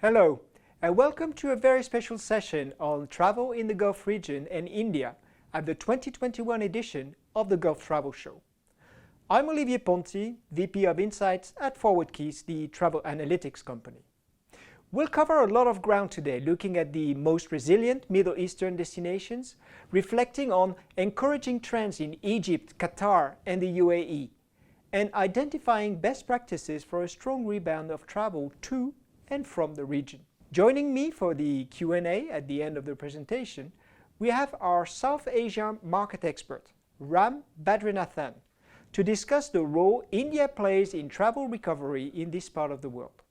Hello, and welcome to a very special session on travel in the Gulf region and India at the 2021 edition of the Gulf Travel Show. I'm Olivier Ponti, VP of Insights at ForwardKeys, the travel analytics company. We'll cover a lot of ground today, looking at the most resilient Middle Eastern destinations, reflecting on encouraging trends in Egypt, Qatar, and the UAE, and identifying best practices for a strong rebound of travel to and from the region. Joining me for the Q&A at the end of the presentation, we have our South Asia market expert, Ram Badrinathan, to discuss the role India plays in travel recovery in this part of the world.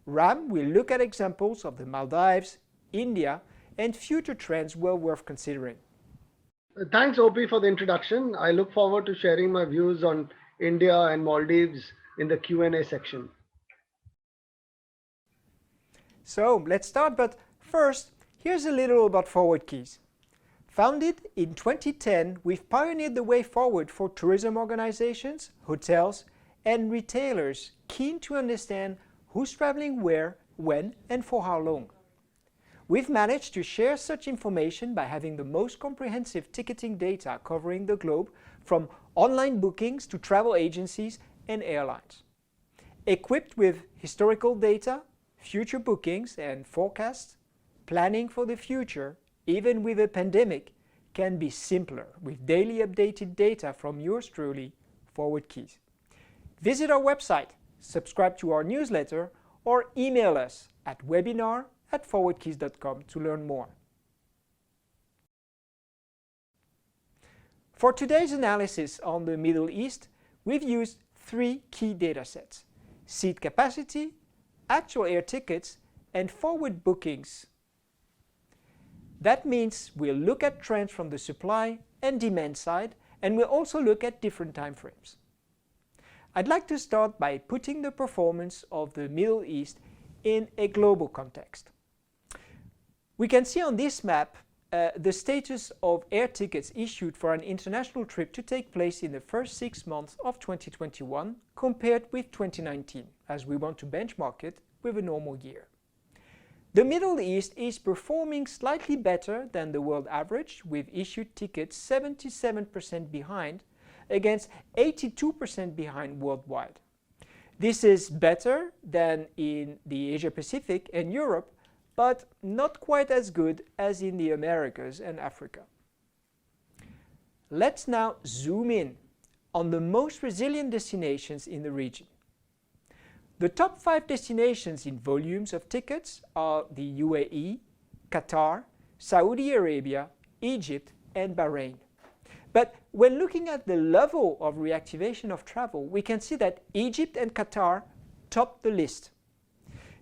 Ram will look at examples of the Maldives, India, and future trends well worth considering. Thanks, OP, for the introduction. I look forward to sharing my views on India and Maldives in the Q&A section. So let's start, but first, here's a little about ForwardKeys. Founded in 2010, we've pioneered the way forward for tourism organizations, hotels, and retailers keen to understand who's traveling where, when, and for how long. We've managed to share such information by having the most comprehensive ticketing data covering the globe, from online bookings to travel agencies and airlines. Equipped with historical data, future bookings and forecasts, planning for the future, even with a pandemic, can be simpler with daily updated data from yours truly, ForwardKeys. Visit our website, subscribe to our newsletter, or email us at webinar@forwardkeys.com to learn more. For today's analysis on the Middle East, we've used three key datasets: seat capacity, actual air tickets, and forward bookings. That means we'll look at trends from the supply and demand side, and we'll also look at different timeframes. I'd like to start by putting the performance of the Middle East in a global context. We can see on this map the status of air tickets issued for an international trip to take place in the first 6 months of 2021 compared with 2019, as we want to benchmark it with a normal year. The Middle East is performing slightly better than the world average, with issued tickets 77% behind against 82% behind worldwide. This is better than in the Asia Pacific and Europe, but not quite as good as in the Americas and Africa. Let's now zoom in on the most resilient destinations in the region. The top 5 destinations in volumes of tickets are the UAE, Qatar, Saudi Arabia, Egypt, and Bahrain. But when looking at the level of reactivation of travel, we can see that Egypt and Qatar top the list.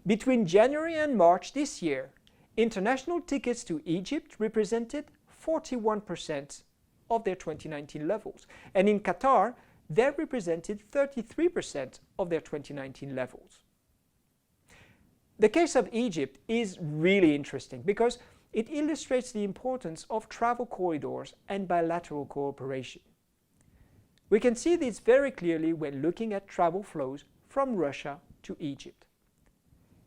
Between January and March this year, international tickets to Egypt represented 41% of their 2019 levels, and in Qatar, they represented 33% of their 2019 levels. The case of Egypt is really interesting because it illustrates the importance of travel corridors and bilateral cooperation. We can see this very clearly when looking at travel flows from Russia to Egypt.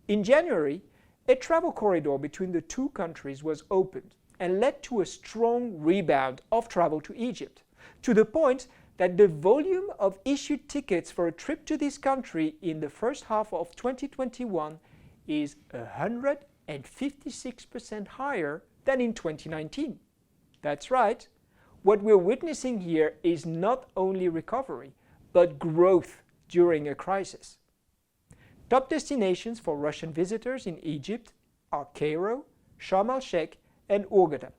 In January, a travel corridor between the two countries was opened and led to a strong rebound of travel to Egypt, to the point that the volume of issued tickets for a trip to this country in the first half of 2021 is 156% higher than in 2019. That's right. What we're witnessing here is not only recovery, but growth during a crisis. Top destinations for Russian visitors in Egypt are Cairo, Sharm el-Sheikh, and Hurghada.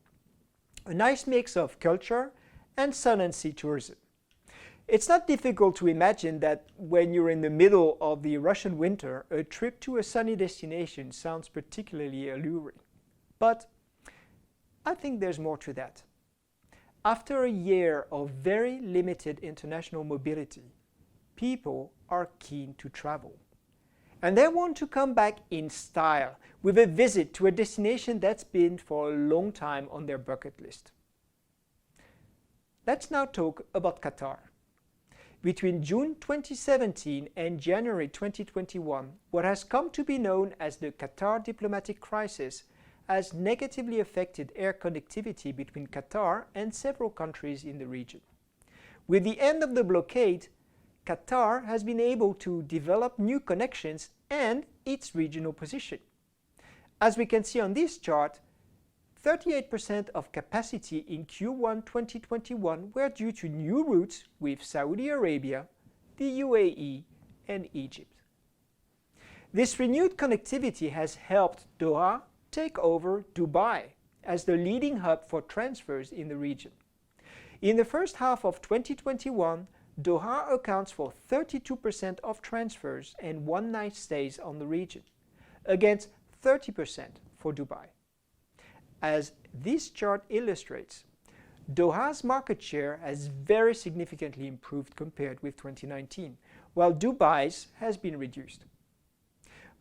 A nice mix of culture and sun and sea tourism. It's not difficult to imagine that when you're in the middle of the Russian winter, a trip to a sunny destination sounds particularly alluring. But I think there's more to that. After a year of very limited international mobility, people are keen to travel. And they want to come back in style with a visit to a destination that's been for a long time on their bucket list. Let's now talk about Qatar. between June 2017 and January 2021, what has come to be known as the Qatar diplomatic crisis has negatively affected air connectivity between Qatar and several countries in the region. With the end of the blockade, Qatar has been able to develop new connections and its regional position. As we can see on this chart, 38% of capacity in Q1 2021 were due to new routes with Saudi Arabia, the UAE, and Egypt. This renewed connectivity has helped Doha take over Dubai as the leading hub for transfers in the region. In the first half of 2021, Doha accounts for 32% of transfers and one-night stays on the region, against 30% for Dubai. As this chart illustrates, Doha's market share has very significantly improved compared with 2019, while Dubai's has been reduced.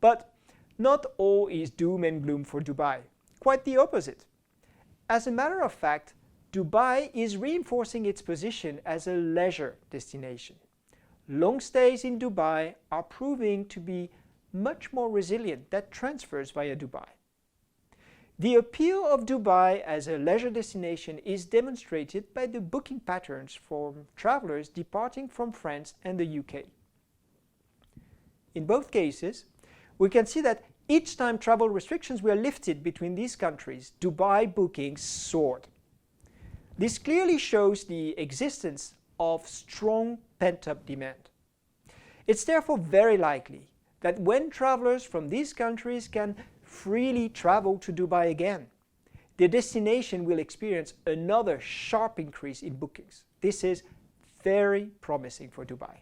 But not all is doom and gloom for Dubai. Quite the opposite. As a matter of fact, Dubai is reinforcing its position as a leisure destination. Long stays in Dubai are proving to be much more resilient than transfers via Dubai. The appeal of Dubai as a leisure destination is demonstrated by the booking patterns for travelers departing from France and the UK. In both cases, we can see that each time travel restrictions were lifted between these countries, Dubai bookings soared. This clearly shows the existence of strong pent-up demand. It's therefore very likely that when travelers from these countries can freely travel to Dubai again, the destination will experience another sharp increase in bookings. This is very promising for Dubai.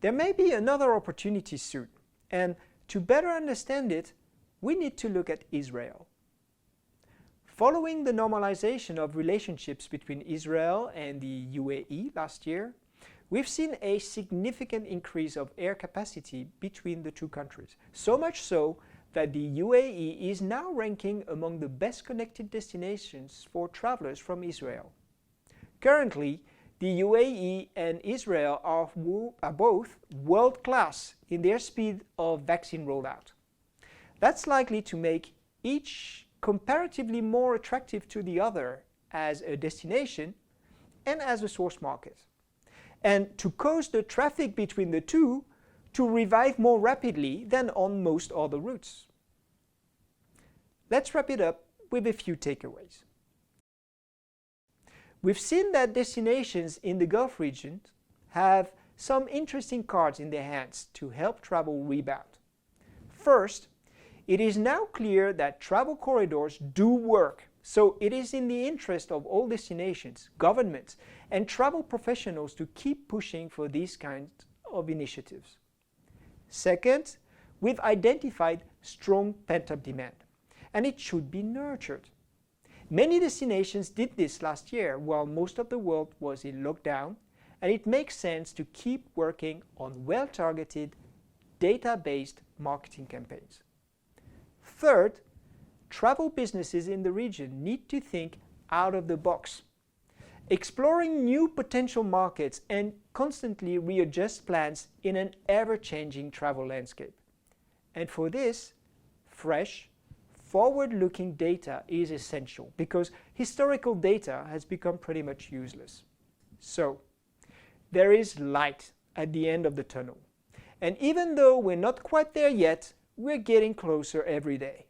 There may be another opportunity soon, and to better understand it, we need to look at Israel. Following the normalization of relationships between Israel and the UAE last year, we've seen a significant increase of air capacity between the two countries. So much so that the UAE is now ranking among the best connected destinations for travelers from Israel. Currently, the UAE and Israel are both world-class in their speed of vaccine rollout. That's likely to make each comparatively more attractive to the other as a destination and as a source market, and to cause the traffic between the two to revive more rapidly than on most other routes. Let's wrap it up with a few takeaways. We've seen that destinations in the Gulf region have some interesting cards in their hands to help travel rebound. First, it is now clear that travel corridors do work, so it is in the interest of all destinations, governments, and travel professionals to keep pushing for these kinds of initiatives. Second, we've identified strong pent-up demand, and it should be nurtured. Many destinations did this last year while most of the world was in lockdown, and it makes sense to keep working on well-targeted, data-based marketing campaigns. Third, travel businesses in the region need to think out of the box, exploring new potential markets and constantly readjust plans in an ever-changing travel landscape. And for this, fresh, forward-looking data is essential because historical data has become pretty much useless. So, there is light at the end of the tunnel. And even though we're not quite there yet, we're getting closer every day.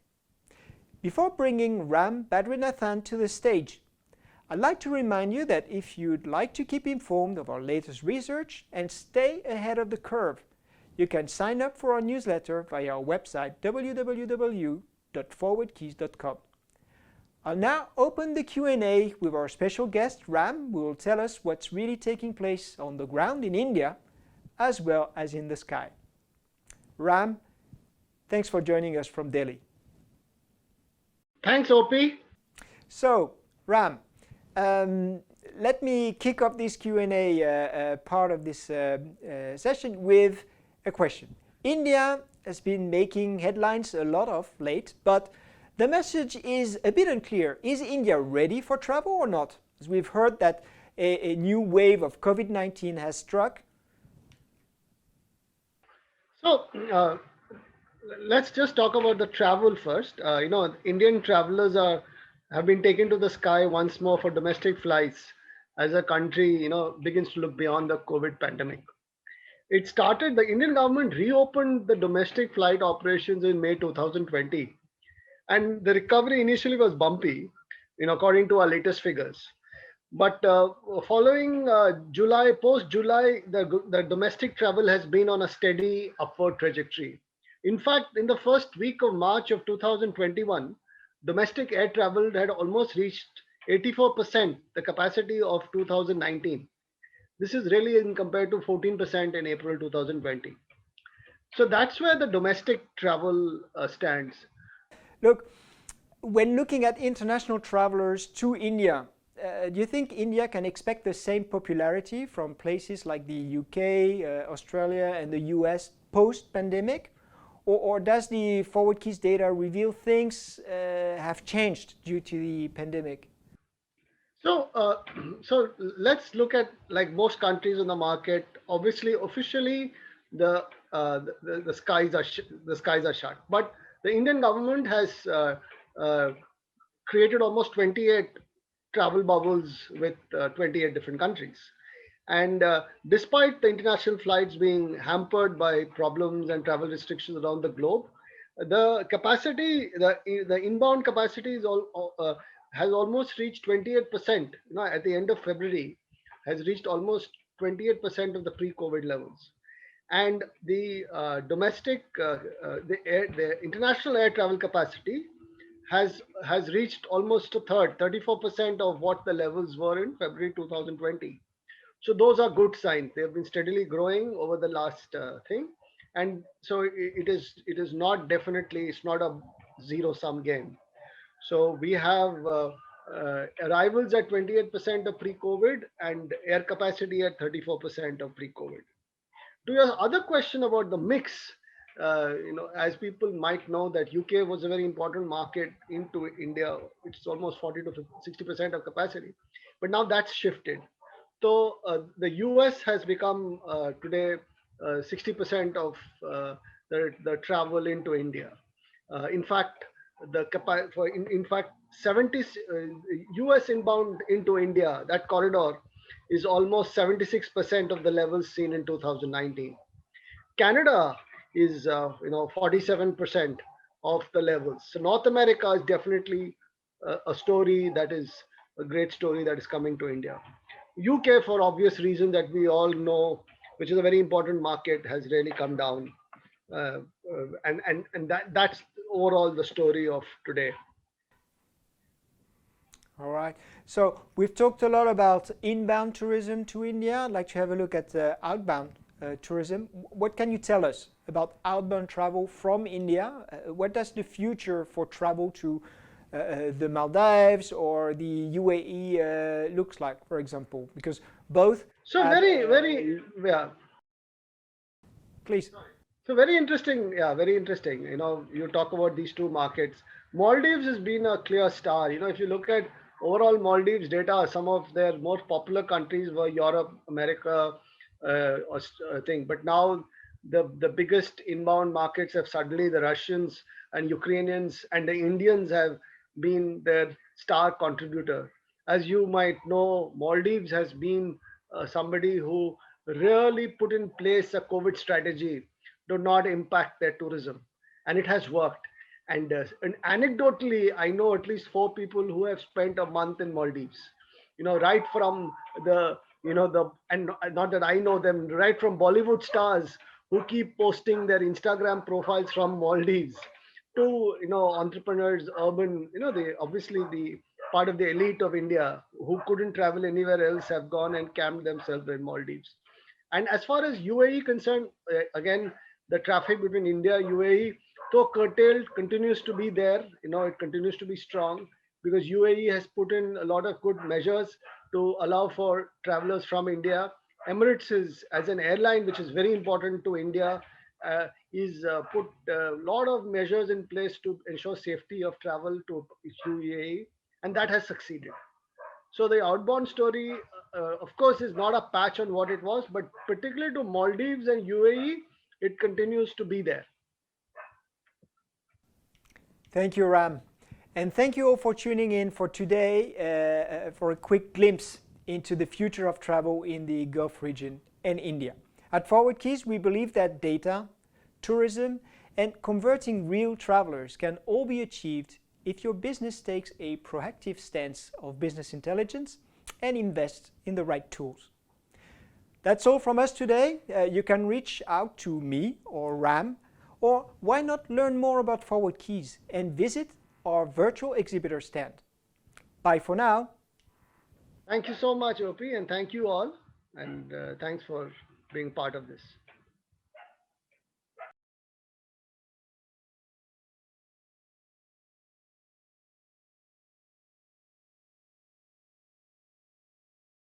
Before bringing Ram Badrinathan to the stage, I'd like to remind you that if you'd like to keep informed of our latest research and stay ahead of the curve, you can sign up for our newsletter via our website www.ForwardKeys.com. I'll now open the Q&A with our special guest Ram, who will tell us what's really taking place on the ground in India as well as in the sky. Ram, thanks for joining us from Delhi. Thanks, OP. So, Ram, let me kick off this Q&A part of this session with a question. India has been making headlines a lot of late, but the message is a bit unclear. Is India ready for travel or not? As we've heard that a new wave of COVID-19 has struck? So let's just talk about the travel first. Indian travelers have been taken to the sky once more for domestic flights as a country, begins to look beyond the COVID pandemic. It started, the Indian government reopened the domestic flight operations in May 2020, and the recovery initially was bumpy, according to our latest figures. But following July, post July, the domestic travel has been on a steady upward trajectory. In fact, in the first week of March of 2021, domestic air travel had almost reached 84% the capacity of 2019. This is really in compared to 14% in April 2020. So that's where the domestic travel stands. Look, when looking at international travelers to India, do you think India can expect the same popularity from places like the UK, Australia, and the US post-pandemic? Or does the ForwardKeys data reveal things have changed due to the pandemic? So, so let's look at, like most countries in the market. Obviously, officially, the skies are the skies are shut. But the Indian government has uh, created almost 28 travel bubbles with 28 different countries. And despite the international flights being hampered by problems and travel restrictions around the globe, the capacity, the inbound capacity has almost reached 28%. At the end of February, has reached almost 28% of the pre-COVID levels. And the domestic, the international air travel capacity has reached almost a third, 34% of what the levels were in February 2020. So those are good signs. They have been steadily growing over the last thing, and so it is not, definitely it's not a zero sum game. So we have arrivals at 28% of pre-COVID and air capacity at 34% of pre-COVID. To your other question about the mix, as people might know that UK was a very important market into India. It's almost 40 to 60% of capacity, but now that's shifted. So the US has become today 60% of the travel into India. In fact, in fact 70 US inbound into India, that corridor is almost 76% of the levels seen in 2019. Canada is 47% of the levels. So North America is definitely a story that is a great story that is coming to India. UK, for obvious reasons that we all know, which is a very important market, has really come down, and that's overall the story of today. All right. So we've talked a lot about inbound tourism to India. I'd like to have a look at outbound tourism. What can you tell us about outbound travel from India? What does the future for travel to the Maldives or the UAE looks like, for example? Because both. So very, yeah. Please. So very interesting. Yeah, very interesting. You talk about these two markets. Maldives has been a clear star. If you look at overall Maldives data, some of their most popular countries were Europe, America, thing. But now the biggest inbound markets have suddenly, the Russians and Ukrainians and the Indians have been their star contributor. As you might know, Maldives has been somebody who really put in place a COVID strategy to not impact their tourism, and it has worked. And anecdotally, I know at least four people who have spent a month in Maldives. Right from the the and not that I know them, right from Bollywood stars who keep posting their Instagram profiles from Maldives to entrepreneurs, urban, they obviously the part of the elite of India who couldn't travel anywhere else have gone and camped themselves in Maldives. And as far as UAE concerned, again, the traffic between India UAE, though curtailed, continues to be there. It continues to be strong because UAE has put in a lot of good measures to allow for travelers from India. Emirates is, as an airline, which is very important to India, is put a lot of measures in place to ensure safety of travel to UAE, and that has succeeded. So the outbound story of course, is not a patch on what it was, but particularly to Maldives and UAE, it continues to be there. Thank you, Ram. And thank you all for tuning in for today for a quick glimpse into the future of travel in the Gulf region and India. At ForwardKeys, we believe that data, tourism, and converting real travelers can all be achieved if your business takes a proactive stance of business intelligence and invests in the right tools. That's all from us today. You can reach out to me or Ram, or why not learn more about ForwardKeys and visit our virtual exhibitor stand. Bye for now. Thank you so much, OP, and thank you all. And thanks for being part of this.